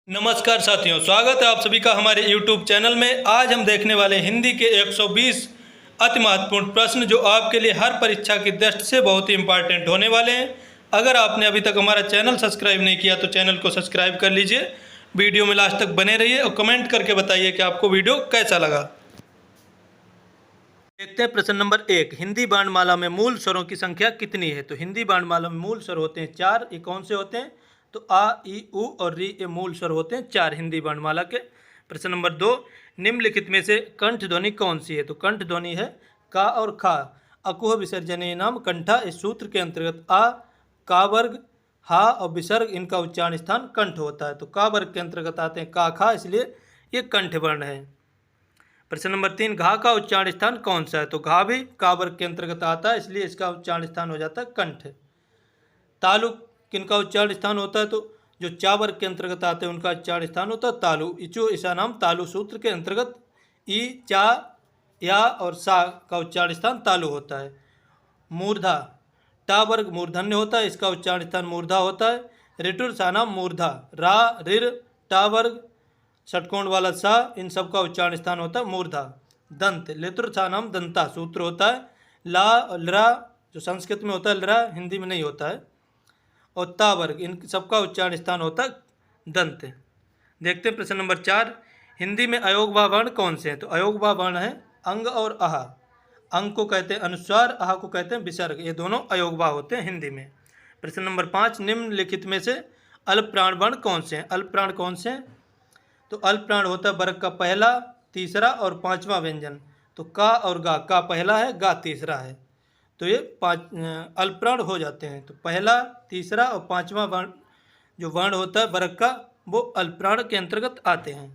नमस्कार साथियों, स्वागत है आप सभी का हमारे YouTube चैनल में। आज हम देखने वाले हिंदी के 120 अति महत्वपूर्ण प्रश्न जो आपके लिए हर परीक्षा की दृष्टि से बहुत ही इंपॉर्टेंट होने वाले हैं। अगर आपने अभी तक हमारा चैनल सब्सक्राइब नहीं किया तो चैनल को सब्सक्राइब कर लीजिए। वीडियो में लास्ट तक बने रहिए और कमेंट करके बताइए कि आपको वीडियो कैसा लगा। देखते हैं प्रश्न नंबर 1। हिंदी वर्णमाला में मूल स्वरों की संख्या कितनी है? तो हिंदी वर्णमाला में मूल स्वर होते हैं 4। ये कौन से होते हैं? तो आ, ई, उ और री, ये मूल स्वर होते हैं 4 हिंदी वर्णमाला के। प्रश्न नंबर 2। निम्नलिखित में से कंठ ध्वनि कौन सी है? तो कंठ ध्वनि है का और खा। अकुह विसर्जनीय नाम कंठा, इस सूत्र के अंतर्गत आ, का वर्ग, हा और विसर्ग, इनका उच्चारण स्थान कंठ होता है। तो का वर्ग के अंतर्गत आते हैं का, खा, इसलिए ये कंठ वर्ण है। प्रश्न नंबर 3। घा का उच्चारण स्थान कौन सा है? तो घा भी का वर्ग के अंतर्गत आता है, इसलिए इसका उच्चारण स्थान हो जाता है कंठ। तालु किनका उच्चारण स्थान होता है? तो जो चा वर्ग के अंतर्गत आते हैं उनका उच्चारण स्थान होता है तालु। इचु ईसा नाम तालु सूत्र के अंतर्गत ई, चा, या और सा का उच्चारण स्थान तालु होता है। मूर्धा टा वर्ग मूर्धन्य होता है, इसका उच्चारण स्थान मूर्धा होता है। ऋटुर सा नाम मूर्धा, रा, रिर, टा वर्ग, षटकोण वाला सा, इन सब का उच्चारण स्थान होता है मूर्धा। दंत लितुर सा नाम दंता सूत्र होता है। ला और लरा जो संस्कृत में होता है लरा, हिंदी में नहीं होता है। और ता वर्ग, इन सबका उच्चारण स्थान होता है दंत। देखते हैं प्रश्न नंबर 4। हिंदी में अयोगवा वर्ण कौन से हैं? तो अयोगवा वर्ण है अंग और अह। अंग को कहते हैं अनुस्वार, अह को कहते हैं विसर्ग, ये दोनों अयोगवा होते हैं हिंदी में। प्रश्न नंबर 5। निम्नलिखित में से अल्प प्राण वर्ण कौन से हैं? अल्प प्राण कौन से हैं? तो अल्प प्राण होता है वर्ग का पहला, तीसरा और पांचवा व्यंजन। तो का और गा, का पहला है, गा तीसरा है, तो ये 5 अल्प प्राण हो जाते हैं। तो पहला, तीसरा और पांचवा वर्ण जो वर्ण होता है वर्ग का, वो अल्प प्राण के अंतर्गत आते हैं।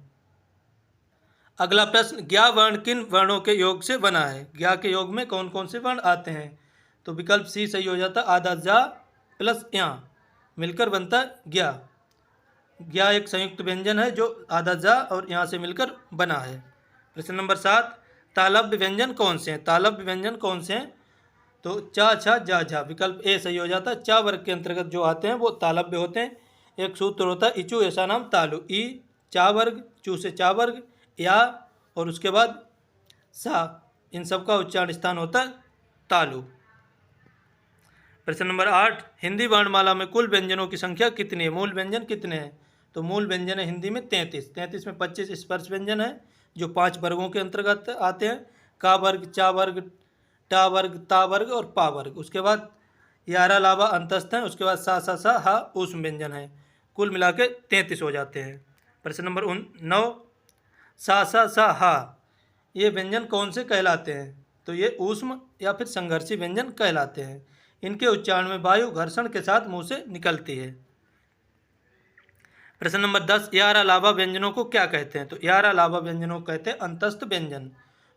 अगला प्रश्न। ज्ञा वर्ण किन वर्णों के योग से बना है? ज्ञा के योग में कौन कौन से वर्ण आते हैं? तो विकल्प सी सही हो जाता है। आधा जा प्लस या मिलकर बनता है ज्ञा। ज्ञा एक संयुक्त व्यंजन है जो आधा जा और यहाँ से मिलकर बना है। प्रश्न नंबर 7। तालव्य व्यंजन कौन से हैं? तालव्य व्यंजन कौन से हैं? तो चा, छा, जा, झा, विकल्प ए सही हो जाता है। चा वर्ग के अंतर्गत जो आते हैं वो तालव्य होते हैं। एक सूत्र होता है इचु ऐसा नाम तालु, ई चा वर्ग, चू से चा वर्ग, या और उसके बाद सा, इन सब का उच्चारण स्थान होता है तालु। प्रश्न नंबर 8। हिंदी वर्णमाला में कुल व्यंजनों की संख्या कितनी है? मूल व्यंजन कितने हैं? तो मूल व्यंजन है हिंदी में 33। 33 में 25 स्पर्श व्यंजन है जो 5 वर्गों के अंतर्गत आते हैं। का वर्ग, चा वर्ग, टा वर्ग, ता वर्ग और पा वर्ग। उसके बाद यारा लावा अंतस्थ हैं। उसके बाद सा, सा, सा, हा ऊष्म व्यंजन है। कुल मिला के 33 हो जाते हैं। प्रश्न नंबर 9। सा, सा, सा, हा, ये व्यंजन कौन से कहलाते हैं? तो ये ऊष्म या फिर संघर्षी व्यंजन कहलाते हैं। इनके उच्चारण में वायु घर्षण के साथ मुंह से निकलती है। प्रश्न नंबर 10। यारा लावा व्यंजनों को क्या कहते हैं? तो यारा लावा व्यंजनों को कहते हैं अंतस्थ व्यंजन।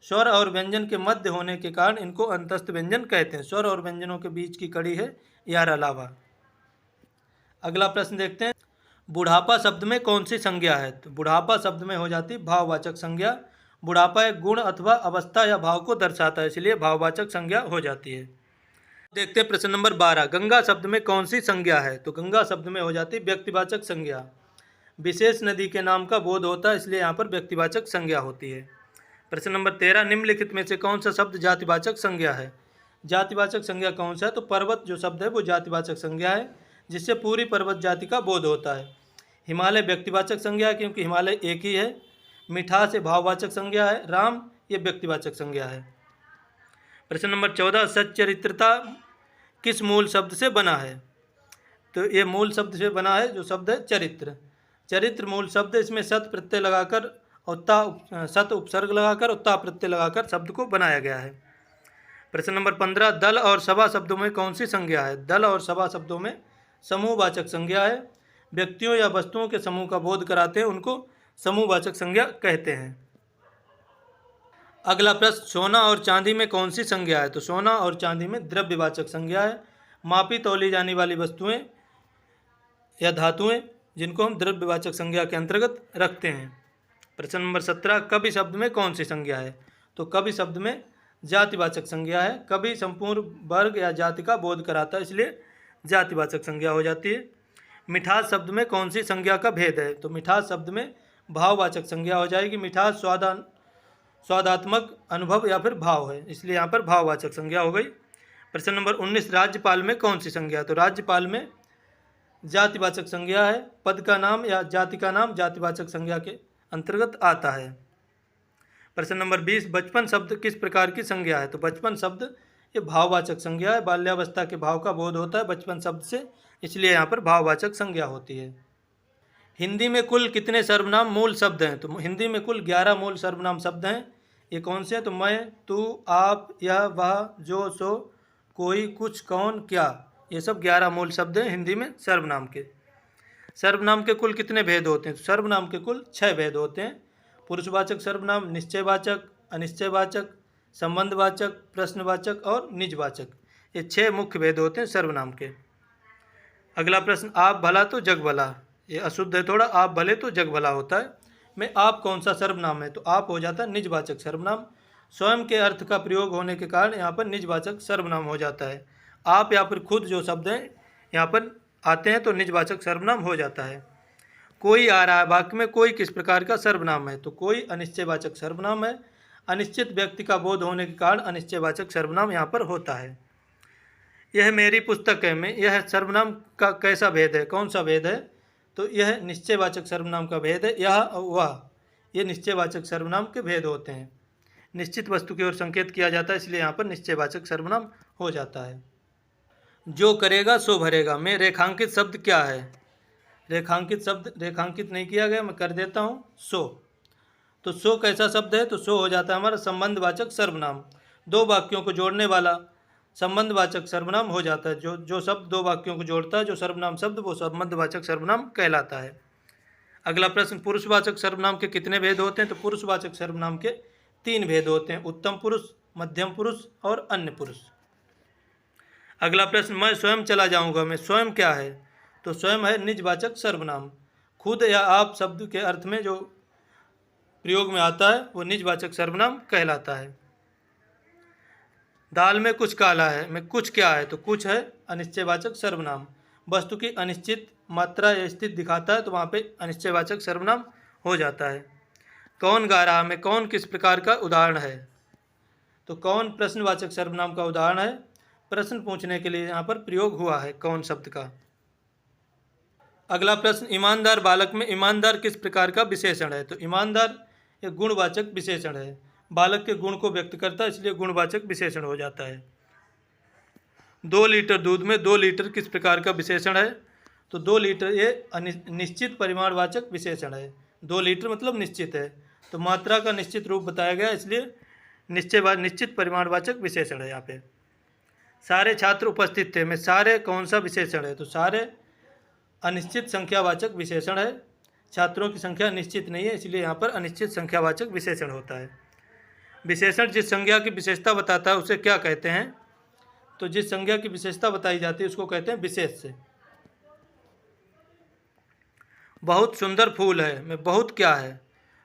स्वर और व्यंजन के मध्य होने के कारण इनको अंतस्थ व्यंजन कहते हैं। स्वर और व्यंजनों के बीच की कड़ी है यारा लावा। अगला प्रश्न देखते हैं। बुढ़ापा शब्द में कौन सी संज्ञा है? तो बुढ़ापा शब्द में हो जाती भाववाचक संज्ञा। बुढ़ापा एक गुण अथवा अवस्था या भाव को दर्शाता है, इसलिए भाववाचक संज्ञा हो जाती है। देखते हैं प्रश्न नंबर 12। गंगा शब्द में कौन सी संज्ञा है? तो गंगा शब्द में हो जाती व्यक्तिवाचक संज्ञा। विशेष नदी के नाम का बोध होता है, इसलिए यहाँ पर व्यक्तिवाचक संज्ञा होती है। प्रश्न नंबर 13। निम्नलिखित में से कौन सा शब्द जातिवाचक संज्ञा है? जातिवाचक संज्ञा कौन सा है? तो पर्वत जो शब्द है वो जातिवाचक संज्ञा है, जिससे पूरी पर्वत जाति का बोध होता है। हिमालय व्यक्तिवाचक संज्ञा है क्योंकि हिमालय एक ही है। मिठास ये भाववाचक संज्ञा है। राम ये व्यक्तिवाचक संज्ञा है। प्रश्न नंबर 14। सच्चरित्रता किस मूल शब्द से बना है? तो ये मूल शब्द से बना है जो शब्द है चरित्र। चरित्र मूल शब्द, इसमें सत प्रत्यय लगाकर और ता, सत उपसर्ग लगाकर और ता प्रत्यय लगाकर शब्द को बनाया गया है। प्रश्न नंबर 15। दल और सभा शब्दों में कौन सी संज्ञा है? दल और सभा शब्दों में समूहवाचक संज्ञा है। व्यक्तियों या वस्तुओं के समूह का बोध कराते हैं उनको समूहवाचक संज्ञा कहते हैं। अगला प्रश्न। सोना और चांदी में कौन सी संज्ञा है? तो सोना और चांदी में द्रव्यवाचक संज्ञा है। मापी तौली जाने वाली वस्तुएं या धातुएं जिनको हम द्रव्यवाचक संज्ञा के अंतर्गत रखते हैं। प्रश्न नंबर 17। कवि शब्द में कौन सी संज्ञा है? तो कवि शब्द में जातिवाचक संज्ञा है। कवि संपूर्ण वर्ग या जाति का बोध कराता है, इसलिए जातिवाचक संज्ञा हो जाती है। मिठास शब्द में कौन सी संज्ञा का भेद है? तो मिठास शब्द में भाववाचक संज्ञा हो जाएगी। मिठास स्वादात्मक अनुभव या फिर भाव है, इसलिए यहाँ पर भाववाचक संज्ञा हो गई। प्रश्न नंबर 19, राज्यपाल में कौन सी संज्ञा? तो राज्यपाल में जातिवाचक संज्ञा है। पद का नाम या जाति का नाम जातिवाचक संज्ञा के अंतर्गत आता है। प्रश्न नंबर 20, बचपन शब्द किस प्रकार की संज्ञा है? तो बचपन शब्द ये भाववाचक संज्ञा है। बाल्यावस्था के भाव का बोध होता है बचपन शब्द से, इसलिए यहाँ पर भाववाचक संज्ञा होती है। हिंदी में कुल कितने सर्वनाम मूल शब्द हैं? तो हिंदी में कुल 11 मूल सर्वनाम शब्द हैं। ये कौन से हैं? तो मैं, तू, आप, यह, वह, जो, सो, कोई, कुछ, कौन, क्या, ये सब 11 मूल शब्द हैं हिंदी में सर्वनाम के। सर्वनाम के कुल कितने भेद होते हैं? तो सर्वनाम के कुल 6 भेद होते हैं। पुरुषवाचक सर्वनाम, निश्चयवाचक, अनिश्चयवाचक, संबंधवाचक, प्रश्नवाचक और निजवाचक, ये 6 मुख्य भेद होते हैं सर्वनाम के। अगला प्रश्न, आप भला तो जग भला, ये अशुद्ध है थोड़ा, आप भले तो जग भला होता है। में आप कौन सा सर्वनाम है? तो आप हो जाता है निजवाचक सर्वनाम। स्वयं के अर्थ का प्रयोग होने के कारण यहाँ पर निजवाचक सर्वनाम हो जाता है। आप या फिर खुद जो शब्द हैं यहाँ पर आते हैं तो निजवाचक सर्वनाम हो जाता है। कोई आ रहा है, वाक्य में कोई किस प्रकार का सर्वनाम है? तो कोई अनिश्चयवाचक सर्वनाम है। अनिश्चित व्यक्ति का बोध होने के कारण अनिश्चयवाचक सर्वनाम यहाँ पर होता है। यह मेरी पुस्तक है में यह सर्वनाम का कैसा भेद है? कौन सा भेद है? तो यह निश्चयवाचक सर्वनाम का भेद है। यह और वह, ये निश्चयवाचक सर्वनाम के भेद होते हैं। निश्चित वस्तु की ओर संकेत किया जाता है, इसलिए यहाँ पर निश्चयवाचक सर्वनाम हो जाता है। जो करेगा सो भरेगा में रेखांकित शब्द क्या है? रेखांकित शब्द रेखांकित नहीं किया गया, मैं कर देता हूँ, सो। तो सो कैसा शब्द है? तो सो हो जाता है हमारा संबंधवाचक सर्वनाम। दो वाक्यों को जोड़ने वाला संबंधवाचक सर्वनाम हो जाता है। जो शब्द दो वाक्यों को जोड़ता है, जो सर्वनाम शब्द, वो संबंधवाचक सर्वनाम कहलाता है। अगला प्रश्न, पुरुषवाचक सर्वनाम के कितने भेद होते हैं? तो पुरुषवाचक सर्वनाम के 3 भेद होते हैं, उत्तम पुरुष, मध्यम पुरुष और अन्य पुरुष। अगला प्रश्न, मैं स्वयं चला जाऊंगा में स्वयं क्या है? तो स्वयं है निजवाचक सर्वनाम। खुद या आप शब्द के अर्थ में जो प्रयोग में आता है वो निजवाचक सर्वनाम कहलाता है। दाल में कुछ काला है में कुछ क्या है? तो कुछ है अनिश्चयवाचक सर्वनाम। वस्तु की अनिश्चित मात्रा या स्थिति दिखाता है तो वहाँ पे अनिश्चयवाचक सर्वनाम हो जाता है। कौन गा रहा में कौन किस प्रकार का उदाहरण है? तो कौन प्रश्नवाचक सर्वनाम का उदाहरण है। प्रश्न पूछने के लिए यहाँ पर प्रयोग हुआ है कौन शब्द का। अगला प्रश्न, ईमानदार बालक में ईमानदार किस प्रकार का विशेषण है? तो ईमानदार एक गुणवाचक विशेषण है, बालक के गुण को व्यक्त करता है, इसलिए गुणवाचक विशेषण हो जाता है। 2 लीटर दूध में 2 लीटर किस प्रकार का विशेषण है? तो 2 लीटर ये निश्चित परिमाणवाचक विशेषण है। 2 लीटर मतलब निश्चित है, तो मात्रा का निश्चित रूप बताया गया, इसलिए निश्चित परिमाणवाचक विशेषण है यहाँ पे। सारे छात्र उपस्थित थे में सारे कौन सा विशेषण है? तो सारे अनिश्चित संख्यावाचक विशेषण है। छात्रों की संख्या निश्चित नहीं है, इसलिए यहाँ पर अनिश्चित संख्यावाचक विशेषण होता है। विशेषण जिस संज्ञा की विशेषता बताता है उसे क्या कहते हैं? तो जिस संज्ञा की विशेषता बताई जाती है उसको कहते हैं विशेष से। बहुत सुंदर फूल है में बहुत क्या है?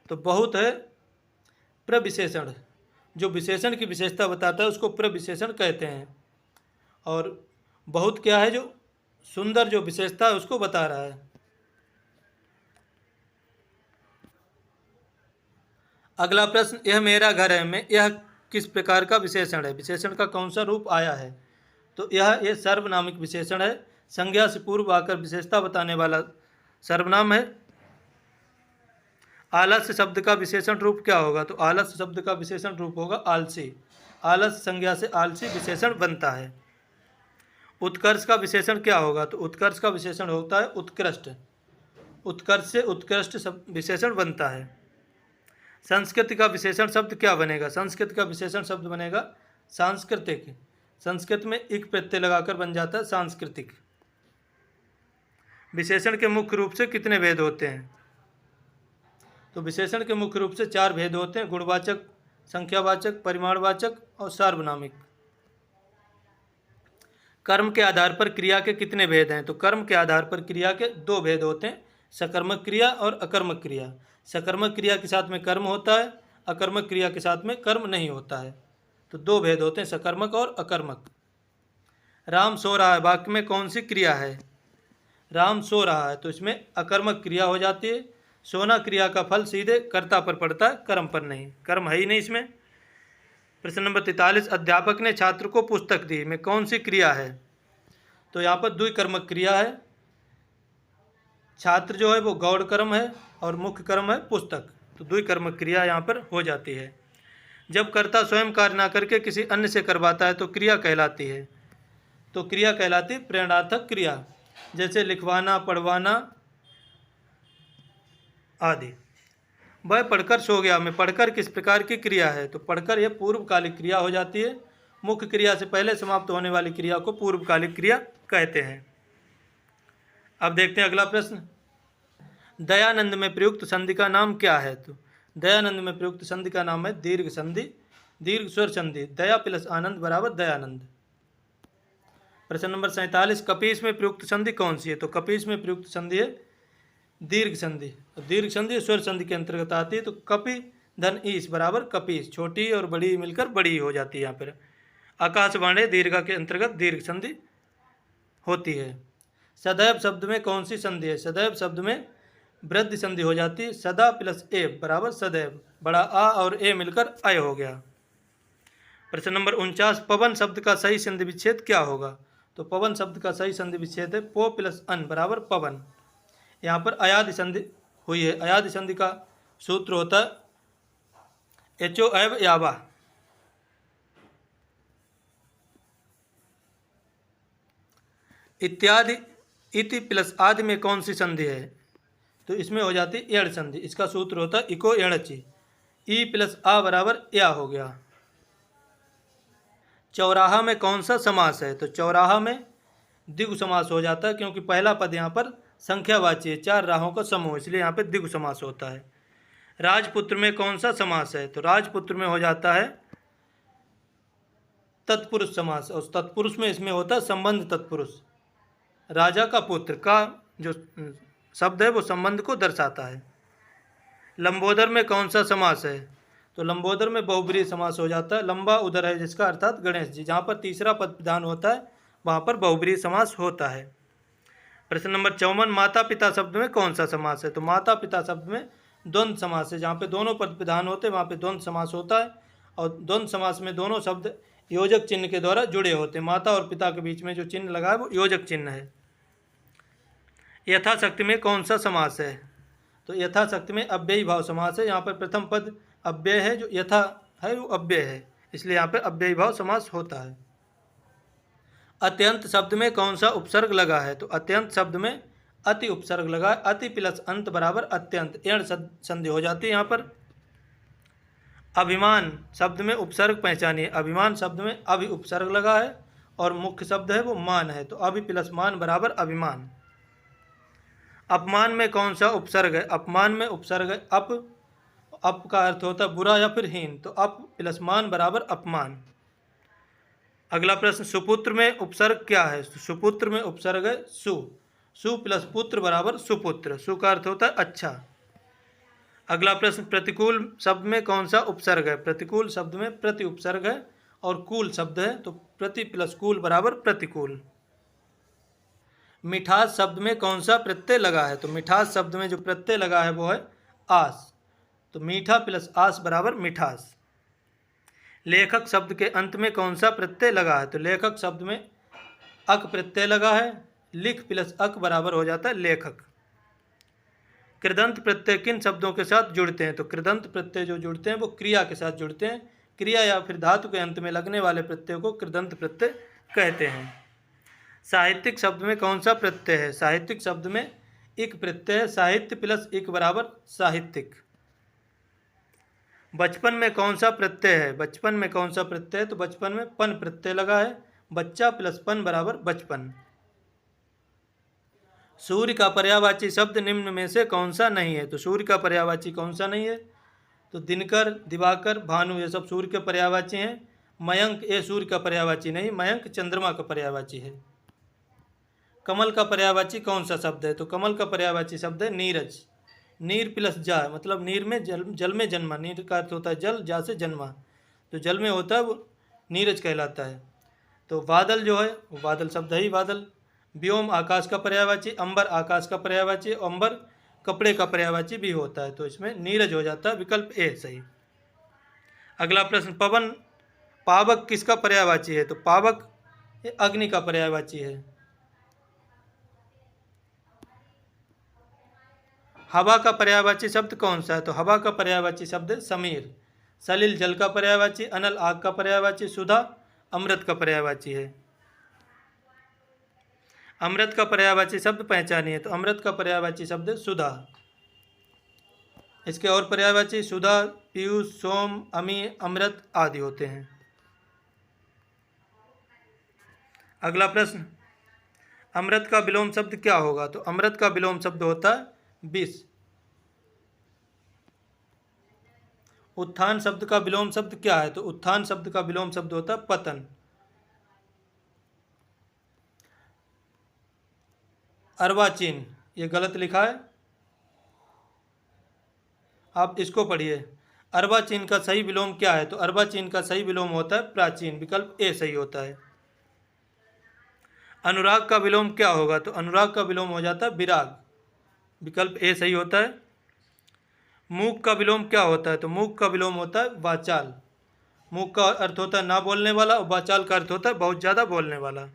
तो बहुत है प्रविशेषण, जो विशेषण की विशेषता बताता है उसको प्रविशेषण कहते हैं। और बहुत क्या है? जो सुंदर जो विशेषता है उसको बता रहा है। अगला प्रश्न, यह मेरा घर है में यह किस प्रकार का विशेषण है? विशेषण का कौन सा रूप आया है? तो यह सर्वनामिक विशेषण है, संज्ञा से पूर्व आकर विशेषता बताने वाला सर्वनाम है। आलस्य शब्द का विशेषण रूप क्या होगा? तो आलस्य शब्द का विशेषण रूप होगा आलसी। आलस्य संज्ञा से आलसी विशेषण बनता है। उत्कर्ष का विशेषण क्या होगा? तो उत्कर्ष का विशेषण होता है उत्कृष्ट। उत्कर्ष से उत्कृष्ट विशेषण बनता है। संस्कृति का विशेषण शब्द क्या बनेगा? संस्कृत का विशेषण शब्द बनेगा सांस्कृतिक। संस्कृत में इक प्रत्यय लगाकर बन जाता है सांस्कृतिक। विशेषण के मुख्य रूप से कितने भेद होते हैं? तो विशेषण के मुख्य रूप से 4 भेद होते हैं, गुणवाचक, संख्यावाचक, परिमाणवाचक और सार्वनामिक। कर्म के आधार पर क्रिया के कितने भेद हैं? तो कर्म के आधार पर क्रिया के 2 भेद होते हैं, सकर्मक क्रिया और अकर्मक क्रिया। सकर्मक क्रिया के साथ में कर्म होता है, अकर्मक क्रिया के साथ में कर्म नहीं होता है। तो 2 भेद होते हैं, सकर्मक और अकर्मक। राम सो रहा है वाक्य में कौन सी क्रिया है? राम सो रहा है, तो इसमें अकर्मक क्रिया हो जाती है। सोना क्रिया का फल सीधे कर्ता पर पड़ता है, कर्म पर नहीं, कर्म है ही नहीं इसमें। प्रश्न नंबर 43, अध्यापक ने छात्र को पुस्तक दी में कौन सी क्रिया है? तो यहाँ पर द्विकर्मक क्रिया है। छात्र जो है वो गौड़ कर्म है और मुख्य कर्म है पुस्तक, तो द्विकर्मक क्रिया यहाँ पर हो जाती है। जब कर्ता स्वयं कार्य ना करके किसी अन्य से करवाता है तो क्रिया कहलाती है। तो क्रिया कहलाती है प्रेरणार्थक क्रिया, जैसे लिखवाना, पढ़वाना आदि। वह पढ़कर सो गया में पढ़कर किस प्रकार की क्रिया है? तो पढ़कर यह पूर्वकालिक क्रिया हो जाती है। मुख्य क्रिया से पहले समाप्त होने वाली क्रिया को पूर्वकालिक क्रिया कहते हैं। अब देखते हैं अगला प्रश्न, दयानंद में प्रयुक्त संधि का नाम क्या है? तो दयानंद में प्रयुक्त संधि का नाम है दीर्घ संधि, दीर्घ स्वर संधि। दया प्लस आनंद बराबर दयानंद। प्रश्न नंबर 47, कपीस में प्रयुक्त संधि कौन सी है? तो कपीस में प्रयुक्त संधि है दीर्घ संधि। दीर्घ संधि स्वर संधि के अंतर्गत आती है। तो कपि धन ईस बराबर कपीस, छोटी और बड़ी मिलकर बड़ी हो जाती है। यहाँ पर आकाशवाणी दीर्घा के अंतर्गत दीर्घ संधि होती है। सदैव शब्द में कौन सी संधि है? सदैव शब्द में वृद्धि संधि हो जाती है। सदा प्लस ए बराबर सदैव, बड़ा आ और ए मिलकर अय हो गया। प्रश्न नंबर 49, पवन शब्द का सही संधि विच्छेद क्या होगा? तो पवन शब्द का सही संधि विच्छेद है पो प्लस अन बराबर पवन। यहाँ पर अयादि संधि हुई है। अयादि संधि का सूत्र होता है एचो एव यावा। इत्यादि इति प्लस आदि में कौन सी संधि है? तो इसमें हो जाती है एड़ संधि। इसका सूत्र होता है इको एड़ची, ई प्लस आ बराबर या हो गया। चौराहा में कौन सा समास है? तो चौराहा में द्विगु समास हो जाता है, क्योंकि पहला पद यहाँ पर संख्यावाची है, चार राहों का समूह, इसलिए यहाँ पर द्विगु समास होता है। राजपुत्र में कौन सा समास है? तो राजपुत्र में हो जाता है तत्पुरुष समास, और तत्पुरुष में इसमें होता है संबंध तत्पुरुष। राजा का पुत्र का जो शब्द है वो संबंध को दर्शाता है। लंबोदर में कौन सा समास है? तो लंबोदर में बहुब्रीहि समास हो जाता है। लंबा उदर है जिसका अर्थात गणेश जी, जहाँ पर तीसरा पद प्रधान होता है वहाँ पर बहुब्रीहि समास होता है। प्रश्न नंबर 54, माता पिता शब्द में कौन सा समास है? तो माता पिता शब्द में द्वंद्व समास है। जहाँ पे दोनों पद प्रधान होते हैं वहाँ पे द्वंद्व समास होता है, और द्वंद्व समास में दोनों शब्द योजक चिन्ह के द्वारा जुड़े होते हैं। माता और पिता के बीच में जो चिन्ह लगा है वो योजक चिन्ह है। यथाशक्ति में कौन सा समास है? तो यथाशक्ति में अव्ययी भाव समास है। यहाँ पर प्रथम पद अव्यय है, जो यथा है वो अव्यय है, इसलिए यहाँ पर अव्ययी भाव समास होता है। अत्यंत शब्द में कौन सा उपसर्ग लगा है? तो अत्यंत शब्द में अति उपसर्ग लगा है। अति प्लस अंत बराबर अत्यंत, एण संधि हो जाती है यहाँ पर। अभिमान शब्द में उपसर्ग पहचानिए। अभिमान शब्द में अभि उपसर्ग लगा है और मुख्य शब्द है वो मान है, तो अभि प्लस मान बराबर अभिमान। अपमान में कौन सा उपसर्ग है? अपमान में उपसर्ग है अप। अप का अर्थ होता है बुरा या फिर हीन, तो अप प्लस मान बराबर अपमान। अगला प्रश्न, सुपुत्र में उपसर्ग क्या है? सुपुत्र में उपसर्ग है सु। सु प्लस पुत्र बराबर सुपुत्र। सु का अर्थ होता है अच्छा। अगला प्रश्न, प्रतिकूल शब्द में कौन सा उपसर्ग है? प्रतिकूल शब्द में प्रति उपसर्ग है और कूल शब्द है, तो प्रति प्लस कूल बराबर प्रतिकूल। मिठास शब्द में कौन सा प्रत्यय लगा है? तो मिठास शब्द में जो प्रत्यय लगा है वो है आस, तो मीठा प्लस आस बराबर मिठास। लेखक शब्द के अंत में कौन सा प्रत्यय लगा है? तो लेखक शब्द में अक प्रत्यय लगा है। लिख प्लस अक बराबर हो जाता है लेखक। कृदंत प्रत्यय किन शब्दों के साथ जुड़ते हैं? तो कृदंत प्रत्यय जो जुड़ते हैं वो क्रिया के साथ जुड़ते हैं। क्रिया या फिर धातु के अंत में लगने वाले प्रत्यय को कृदंत प्रत्यय कहते हैं। साहित्यिक शब्द में कौन सा प्रत्यय है? साहित्यिक शब्द में इक प्रत्यय है। साहित्य प्लस इक बराबर साहित्यिक। बचपन में कौन सा प्रत्यय है? बचपन में कौन सा प्रत्यय है? तो बचपन में पन प्रत्यय लगा है। बच्चा प्लस पन बराबर बचपन। सूर्य का पर्यायवाची शब्द निम्न में से कौन सा नहीं है? तो सूर्य का पर्यायवाची कौन सा नहीं है? तो दिनकर, दिवाकर, भानु ये सब सूर्य के पर्यायवाची हैं। मयंक ये सूर्य का पर्यायवाची नहीं, मयंक चंद्रमा का पर्यायवाची है। कमल का पर्यायवाची कौन सा शब्द है? तो कमल का पर्यायवाची शब्द है नीरज। नीर प्लस जा, मतलब नीर में जल में जन्मा। नीर का अर्थ होता है जल, जा से जन्मा, तो जल में होता है वो नीरज कहलाता है। तो बादल जो है वो बादल शब्द है ही बादल। व्योम आकाश का पर्यायवाची, अंबर आकाश का पर्यायवाची, अंबर कपड़े का पर्यायवाची भी होता है, तो इसमें नीरज हो जाता है, विकल्प ए सही। अगला प्रश्न, पवन पावक किसका पर्यायवाची है? तो पावक ये अग्नि का पर्यायवाची है। हवा का पर्यायवाची शब्द कौन सा है? तो हवा का पर्यायवाची शब्द समीर। सलिल जल का पर्यायवाची, अनल आग का पर्यायवाची, सुधा अमृत का पर्यायवाची है। अमृत का पर्यायवाची शब्द पहचानिए, तो अमृत का पर्यायवाची शब्द सुधा। इसके और पर्यायवाची सुधा, पीयूष, सोम, अमी, अमृत आदि होते हैं। अगला प्रश्न, अमृत का विलोम शब्द क्या होगा? तो अमृत का विलोम शब्द होता है विष। उत्थान शब्द का विलोम शब्द क्या है? तो उत्थान शब्द का विलोम शब्द होता है पतन। अर्वाचीन, ये गलत लिखा है, आप इसको पढ़िए। अर्वाचीन का सही विलोम क्या है? तो अर्वाचीन का सही विलोम होता है प्राचीन, विकल्प ए सही होता है। अनुराग का विलोम क्या होगा? तो अनुराग का विलोम हो जाता है विराग, विकल्प ए सही होता है। मूक का विलोम क्या होता है? तो मूक का विलोम होता है वाचाल। मूक का अर्थ होता है ना बोलने वाला, और वाचाल का अर्थ होता है बहुत ज़्यादा बोलने वाला।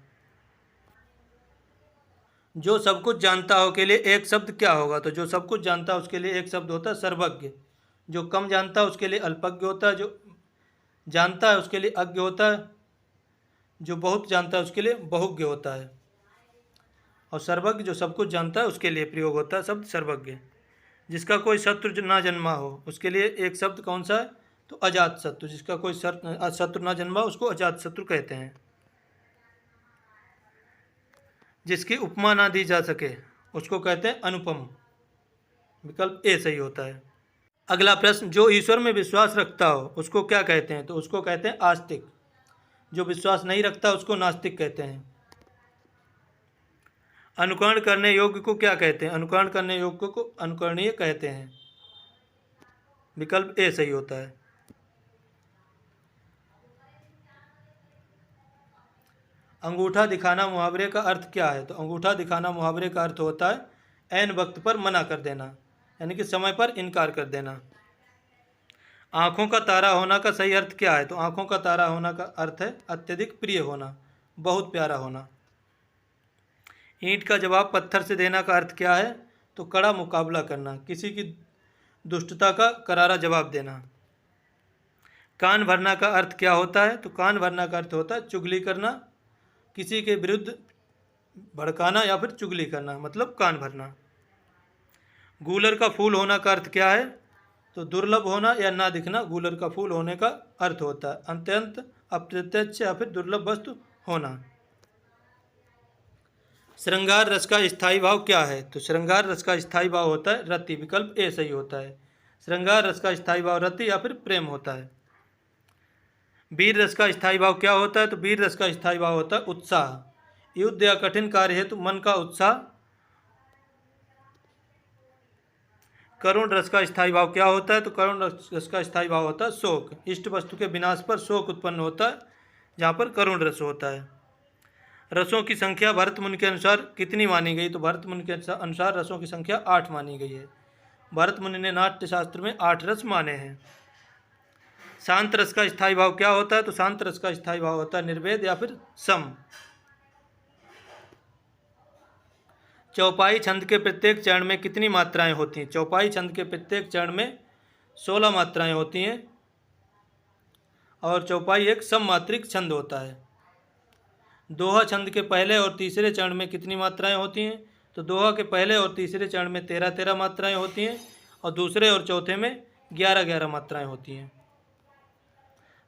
जो सब कुछ जानता हो के लिए एक शब्द क्या होगा? तो जो सब कुछ जानता है उसके लिए एक शब्द होता है सर्वज्ञ। जो कम जानता है उसके लिए अल्पज्ञ होता है, जो जानता है उसके लिए अज्ञ होता है, जो बहुत जानता है उसके लिए बहुज्ञ होता है। और सर्वज्ञ जो सब कुछ जानता है उसके लिए प्रयोग होता है शब्द सर्वज्ञ। जिसका कोई शत्रु ना जन्मा हो उसके लिए एक शब्द कौन सा है? तो अजात शत्रु। जिसका कोई शत्रु ना जन्मा हो उसको अजात शत्रु कहते हैं। जिसकी उपमा ना दी जा सके उसको कहते हैं अनुपम, विकल्प ए सही होता है। अगला प्रश्न, जो ईश्वर में विश्वास रखता हो उसको क्या कहते हैं? तो उसको कहते हैं आस्तिक। जो विश्वास नहीं रखता उसको नास्तिक कहते हैं। अनुकरण करने योग्य को क्या कहते हैं? अनुकरण करने योग्य को अनुकरणीय कहते हैं, विकल्प ए सही होता है। अंगूठा दिखाना मुहावरे का अर्थ क्या है? तो अंगूठा दिखाना मुहावरे का अर्थ होता है ऐन वक्त पर मना कर देना, यानी कि समय पर इनकार कर देना। आँखों का तारा होना का सही अर्थ क्या है? तो आँखों का तारा होना का अर्थ है अत्यधिक प्रिय होना, बहुत प्यारा होना। ईंट का जवाब पत्थर से देना का अर्थ क्या है? तो कड़ा मुकाबला करना, किसी की दुष्टता का करारा जवाब देना। कान भरना का अर्थ क्या होता है? तो कान भरना का अर्थ होता है चुगली करना, किसी के विरुद्ध भड़काना या फिर चुगली करना, मतलब कान भरना। गूलर का फूल होना का अर्थ क्या है? तो दुर्लभ होना या ना दिखना गूलर का फूल होने का अर्थ होता है, अत्यंत अप्रत्यक्ष या फिर दुर्लभ वस्तु होना। श्रृंगार रस का स्थायी भाव क्या है? तो श्रृंगार रस का स्थायी भाव होता है रति, विकल्प ए सही होता है। श्रृंगार रस का स्थायी भाव रति या फिर प्रेम होता है। वीर रस का स्थायी भाव क्या होता है? तो वीर रस का स्थायी भाव होता है उत्साह। युद्ध या कठिन कार्य हेतु मन का उत्साह। करुण रस का स्थायी भाव क्या होता है? तो करुण रस का स्थायी भाव होता है शोक। इष्ट वस्तु के विनाश पर शोक उत्पन्न होता है, जहाँ पर करुण रस होता है। रसों की संख्या भरत मुनि के अनुसार कितनी मानी गई? तो भरत मुनि के अनुसार रसों की संख्या 8 मानी गई है। भरत मुनि ने नाट्य शास्त्र में 8 रस माने हैं। शांत रस का स्थायी भाव क्या होता है? तो शांत रस का स्थायी भाव होता है निर्वेद या फिर सम। चौपाई छंद के प्रत्येक चरण में कितनी मात्राएं होती हैं? चौपाई छंद के प्रत्येक चरण में 16 मात्राएं होती हैं, और चौपाई एक सममात्रिक छंद होता है। दोहा छंद के पहले और तीसरे चरण में कितनी मात्राएं होती हैं? तो दोहा के पहले और तीसरे चरण में 13-13 मात्राएं होती हैं, और दूसरे और चौथे में 11-11 मात्राएं होती हैं।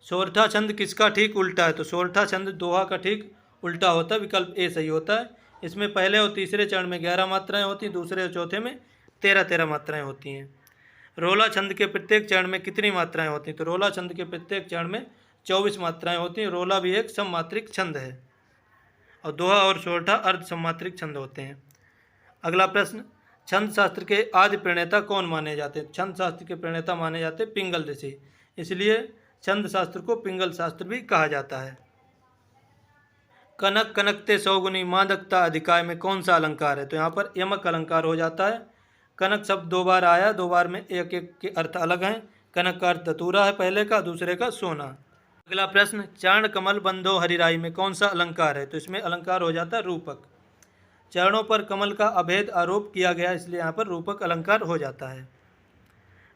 सोरठा छंद किसका ठीक उल्टा है? तो सोरठा छंद दोहा का ठीक उल्टा होता है, विकल्प ए सही होता है। इसमें पहले और तीसरे चरण में 11 मात्राएं होती हैं, दूसरे और चौथे में 13-13 मात्राएं होती हैं। रोला छंद के प्रत्येक चरण में कितनी मात्राएं होती हैं? तो रोला छंद के प्रत्येक चरण में 24 मात्राएं होती हैं। रोला भी एक सममात्रिक छंद है, और दोहा और सोरठा अर्ध सममात्रिक छंद होते हैं। अगला प्रश्न, छंद शास्त्र के आदि प्रणेता कौन माने जाते हैं? छंद शास्त्र के प्रणेता माने जाते हैं पिंगल ऋषि, इसलिए छंद शास्त्र को पिंगल शास्त्र भी कहा जाता है। कनक कनकते सौगुनी मादकता अधिकाय में कौन सा अलंकार है? तो यहाँ पर यमक अलंकार हो जाता है। कनक शब्द 2 बार आया, 2 बार में एक एक के अर्थ अलग हैं। कनक का अर्थ धतूरा है पहले का, दूसरे का सोना। अगला प्रश्न, चरण कमल बंधो हरिराई में कौन सा अलंकार है? तो इसमें अलंकार हो जाता है रूपक। चरणों पर कमल का अभेद आरोप किया गया, इसलिए यहाँ पर रूपक अलंकार हो जाता है।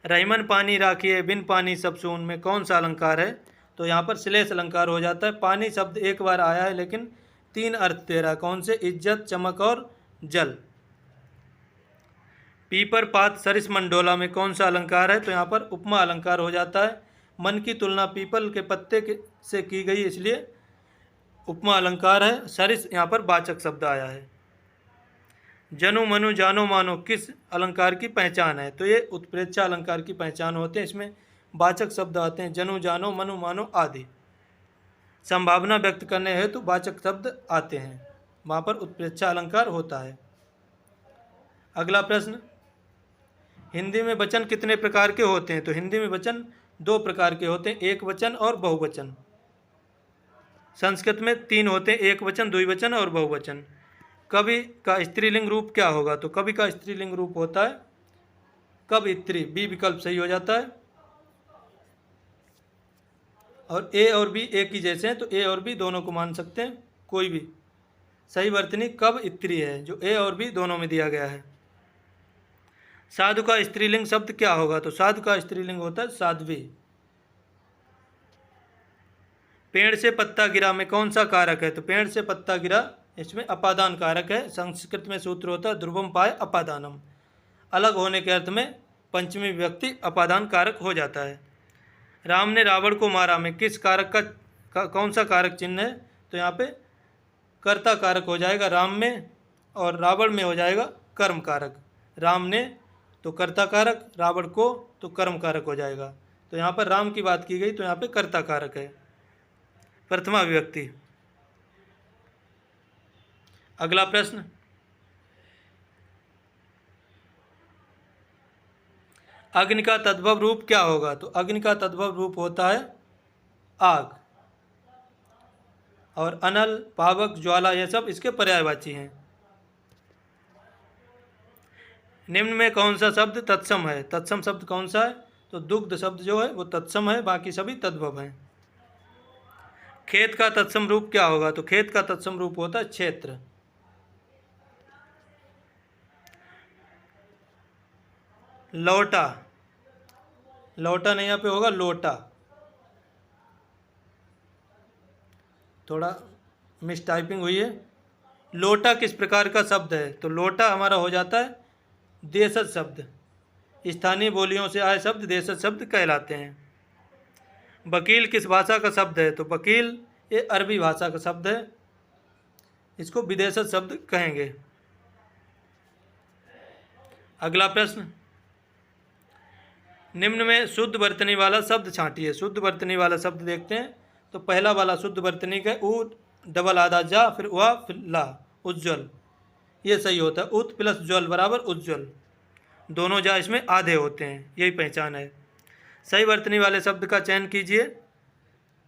रहीमन पानी राखिए बिन पानी सब सून में कौन सा अलंकार है? तो यहाँ पर श्लेष अलंकार हो जाता है। पानी शब्द एक बार आया है लेकिन 3 अर्थ दे रहा है। कौन से? इज्जत, चमक और जल। पीपर पात सरिस मंडोला में कौन सा अलंकार है? तो यहाँ पर उपमा अलंकार हो जाता है। मन की तुलना पीपल के पत्ते से की गई, इसलिए उपमा अलंकार है। सरिस यहाँ पर वाचक शब्द आया है। जनु मनु जानो मानो किस अलंकार की पहचान है? तो ये उत्प्रेक्षा अलंकार की पहचान होते हैं। इसमें वाचक शब्द आते हैं जनु जानो मनु मानो आदि। संभावना व्यक्त करने हेतु वाचक शब्द आते हैं, वहाँ पर उत्प्रेक्षा अलंकार होता है। अगला प्रश्न, हिंदी में वचन कितने प्रकार के होते हैं? तो हिंदी में वचन 2 प्रकार के होते हैं, एक वचन और बहुवचन। संस्कृत में 3 होते हैं, एक वचन, द्विवचन और बहुवचन। कवि का स्त्रीलिंग रूप क्या होगा? तो कवि का स्त्रीलिंग रूप होता है कवयित्री। बी विकल्प सही हो जाता है। और ए और बी एक ही जैसे हैं, तो ए और बी दोनों को मान सकते हैं, कोई भी। सही वर्तनी कवयित्री है, जो ए और बी दोनों में दिया गया है। साधु का स्त्रीलिंग शब्द क्या होगा? तो साधु का स्त्रीलिंग होता है साध्वी। पेड़ से पत्ता गिरा में कौन सा कारक है? तो पेड़ से पत्ता गिरा, इसमें अपादान कारक है। संस्कृत में सूत्र होता है ध्रुवम पाए अपादानम। अलग होने के अर्थ में पंचमी विभक्ति अपादान कारक हो जाता है। राम ने रावण को मारा में किस कारक का कौन सा कारक चिन्ह है? तो यहाँ पे कर्ता कारक हो जाएगा राम में, और रावण में हो जाएगा कर्म कारक। राम ने तो कर्ता कारक, रावण को तो कर्म कारक हो जाएगा। तो यहाँ पर राम की बात की गई, तो यहाँ पे कर्ता कारक है, प्रथमा विभक्ति। अगला प्रश्न, अग्नि का तद्भव रूप क्या होगा? तो अग्नि का तद्भव रूप होता है आग। और अनल, पावक, ज्वाला ये सब इसके पर्यायवाची हैं। निम्न में कौन सा शब्द तत्सम है? तत्सम शब्द कौन सा है? तो दुग्ध शब्द जो है वो तत्सम है, बाकी सभी तद्भव हैं। खेत का तत्सम रूप क्या होगा? तो खेत का तत्सम रूप होता है क्षेत्र। लौटा, लौटा नहीं यहाँ पे होगा लोटा, थोड़ा मिस टाइपिंग हुई है। लोटा किस प्रकार का शब्द है? तो लोटा हमारा हो जाता है देशज शब्द। स्थानीय बोलियों से आए शब्द देशज शब्द कहलाते हैं। वकील किस भाषा का शब्द है? तो वकील ये अरबी भाषा का शब्द है, इसको विदेशज शब्द कहेंगे। अगला प्रश्न, निम्न में शुद्ध वर्तनी वाला शब्द छांटिए। शुद्ध वर्तनी वाला शब्द देखते हैं। तो पहला वाला शुद्ध वर्तनी का उ डबल आधा जा, फिर वह, फिर ला, उज्ज्वल, ये सही होता है। उत प्लस ज्वल बराबर उज्ज्वल, दोनों जा इसमें आधे होते हैं, यही पहचान है। सही वर्तनी वाले शब्द का चयन कीजिए।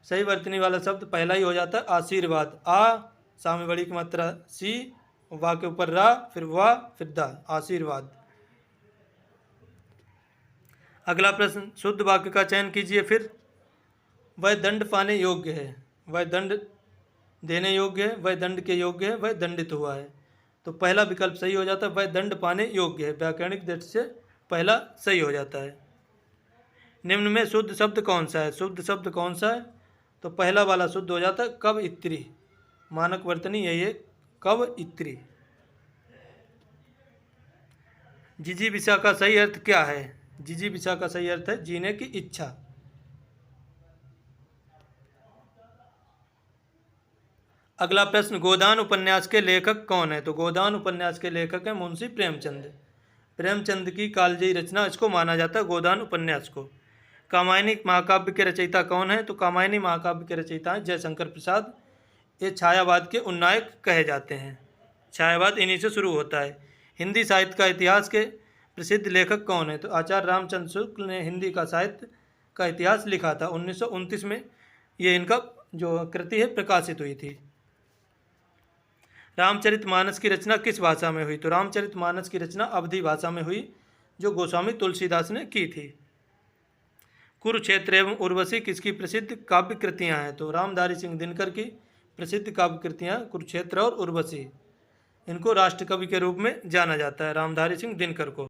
सही वर्तनी वाला शब्द पहला ही हो जाता है आशीर्वाद। आ सामने बड़ी की मात्रा सी, वाह के ऊपर रा, फिर वाह, फिर दा, आशीर्वाद। अगला प्रश्न, शुद्ध वाक्य का चयन कीजिए। फिर वह दंड पाने योग्य है, वह दंड देने योग्य है, वह दंड के योग्य है, वह दंडित हुआ है। तो पहला विकल्प सही हो जाता है, वह दंड पाने योग्य है। व्याकरणिक दृष्टि से पहला सही हो जाता है। निम्न में शुद्ध शब्द कौन सा है? शुद्ध शब्द कौन सा है? तो पहला वाला शुद्ध हो जाता है कवयित्री। मानक वर्तनी यही है, कवयित्री। जिजीविषा का सही अर्थ क्या है? जिजीविषा का सही अर्थ है जीने की इच्छा। अगला प्रश्न, गोदान उपन्यास के लेखक कौन है? तो गोदान उपन्यास के लेखक हैं मुंशी प्रेमचंद। प्रेमचंद की कालजयी रचना इसको माना जाता है, गोदान उपन्यास को। कामायनी महाकाव्य के रचयिता कौन है? तो कामायनी महाकाव्य के रचयिता हैं जयशंकर प्रसाद। ये छायावाद के उन्नायक कहे जाते हैं। छायावाद इन्हीं से शुरू होता है। हिंदी साहित्य का इतिहास के प्रसिद्ध लेखक कौन है? तो आचार्य रामचंद्र शुक्ल ने हिंदी का साहित्य का इतिहास लिखा था। 1929 में ये इनका जो कृति है प्रकाशित हुई थी। रामचरितमानस की रचना किस भाषा में हुई? तो रामचरितमानस की रचना अवधी भाषा में हुई, जो गोस्वामी तुलसीदास ने की थी। कुरुक्षेत्र एवं उर्वशी किसकी प्रसिद्ध काव्य कृतियाँ हैं? तो रामधारी सिंह दिनकर की प्रसिद्ध काव्य कृतियाँ कुरुक्षेत्र और उर्वशी। इनको राष्ट्रकवि के रूप में जाना जाता है, रामधारी सिंह दिनकर को।